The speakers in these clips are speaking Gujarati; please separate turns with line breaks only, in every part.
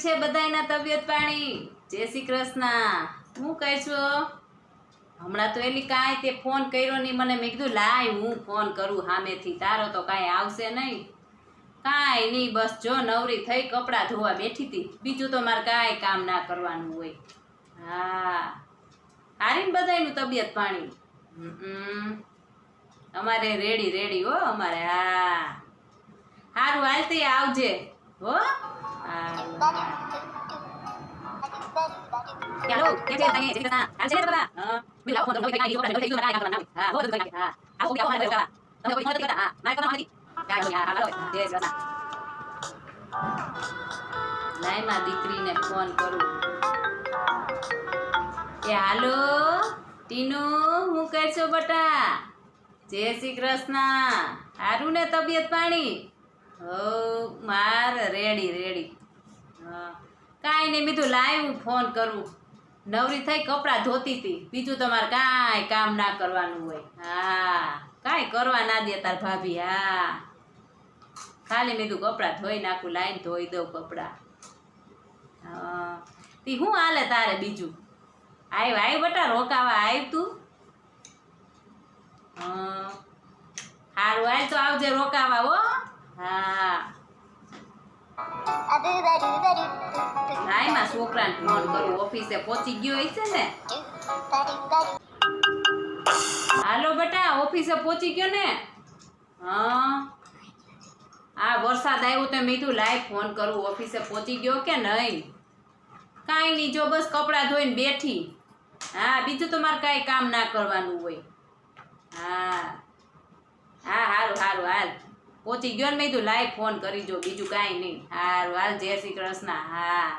છે બધાયના તબિયત પાણી? જય શ્રી કૃષ્ણ. હું કહે છો? હમણાં તો એલી કાંઈ તે ફોન કર્યો નહીં મને. મેં કીધું લાય હું ફોન કરું સામેથી. તારો તો કાંઈ આવશે નહીં. કાંઈ નહીં, બસ જો નવરી થઈ કપડાં ધોવા બેઠી હતી. બીજું તો મારે કાંઈ કામ ના કરવાનું હોય. હા, હારી ને બધાયનું તબિયત પાણી? અમારે રેડી રેડી હો અમારે. હા હારું, હાલ તે આવજે હો. હેલો કેમ છે તને? જય હાલ છે બાબા. હા બિલ આવો તો કોઈ કાઈ ઓપરેશન થઈ ગયું કાઈ કામ ના. હા હો તો કાઈ. હા આવો કે આવો મને કરવા. તમે કોઈ મદદ કરતા. હા મારે કોણ મારી કાઈ હા હાલો જય જતા. લાઈ માં દીકરીને ફોન કરું. એ હાલો ટીનુ, હું કહે છો બટા? જય શ્રી કૃષ્ણ. હારું ને તબિયત પાણી? હો માર રેડી રેડી. હા કાંઈ નહીં, બીજું લાય હું ફોન કરું. નવરી થઈ કપડાં ધોતી હતી. બીજું તમારે કાંઈ કામ ના કરવાનું હોય. હા કાંઈ કરવા ના દે તાર ભાભી. હા ખાલી મેં કીધું કપડાં ધોઈ નાખું, લાઈને ધોઈ દઉં કપડાં. હા તી શું હાલે તારે બીજું? આય બટા રોકાવા આવ તું? હારું હાલ તો આવજે રોકાવા હો. હા લાય માં છોકરાને ફોન કરું. ઓફિસે પહોંચી ગયો હશે ને? હાલો બેટા, ઓફિસે પહોંચી ગયો ને? હા આ વરસાદ આવ્યો તો મેં કીધું લાય ફોન કરું. ઓફિસે પહોંચી ગયો કે નહીં? કાંઈ નહીં, જો બસ કપડાં ધોઈને બેઠી. હા બીજું તો મારે કાંઈ કામ ના કરવાનું હોય. હા હા હારું હારું હાલ પહોંચી ગયો ને. મેં કીધું લાય ફોન કરી જો, બીજું કાંઈ નહીં. હારું હાલ જય શ્રી કૃષ્ણ. હા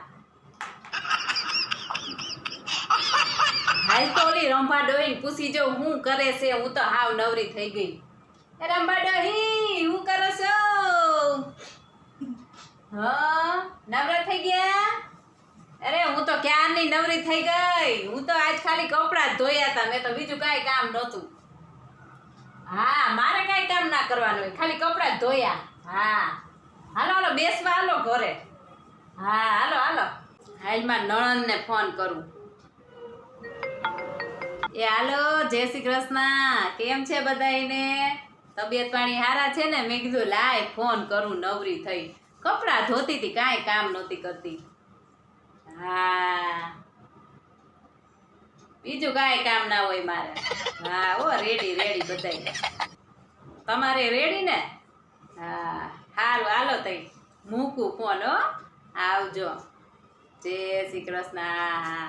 હાલ તો ઓલી રંભા ડોહીને પૂછી જો શું કરે છે. હું તો હાવ નવરી થઈ ગઈ. એ રંભા ડોહી શું કરો છો? હા નવરા થઈ ગયા? અરે હું તો ક્યારની નવરી થઈ ગઈ. હું તો આજ ખાલી કપડાં જ ધોયા હતા. મેં તો બીજું કાંઈ કામ નહોતું. હા મારે કાંઈ કામ ના કરવાનું હોય, ખાલી કપડાં જ ધોયા. હા હાલો હાલો બેસવા હાલો ઘરે. હા હાલો હાલો હાલમાં નણંદને ફોન કરું. એ હાલો જય શ્રી કૃષ્ણ. કેમ છે બધાયને? તબિયત પાણી સારા છે ને? મેં કીધું લાય ફોન કરું. નવરી થઈ કપડાં ધોતી હતી, કાંઈ કામ નહોતી કરતી. હા બીજું કાંઈ કામ ના હોય મારે. હા ઓ રેડી રેડી બધાય. તમારે રેડી ને? હા હારું હાલો તઈ મૂકું ફોન હો. આવજો જય શ્રી કૃષ્ણ. હા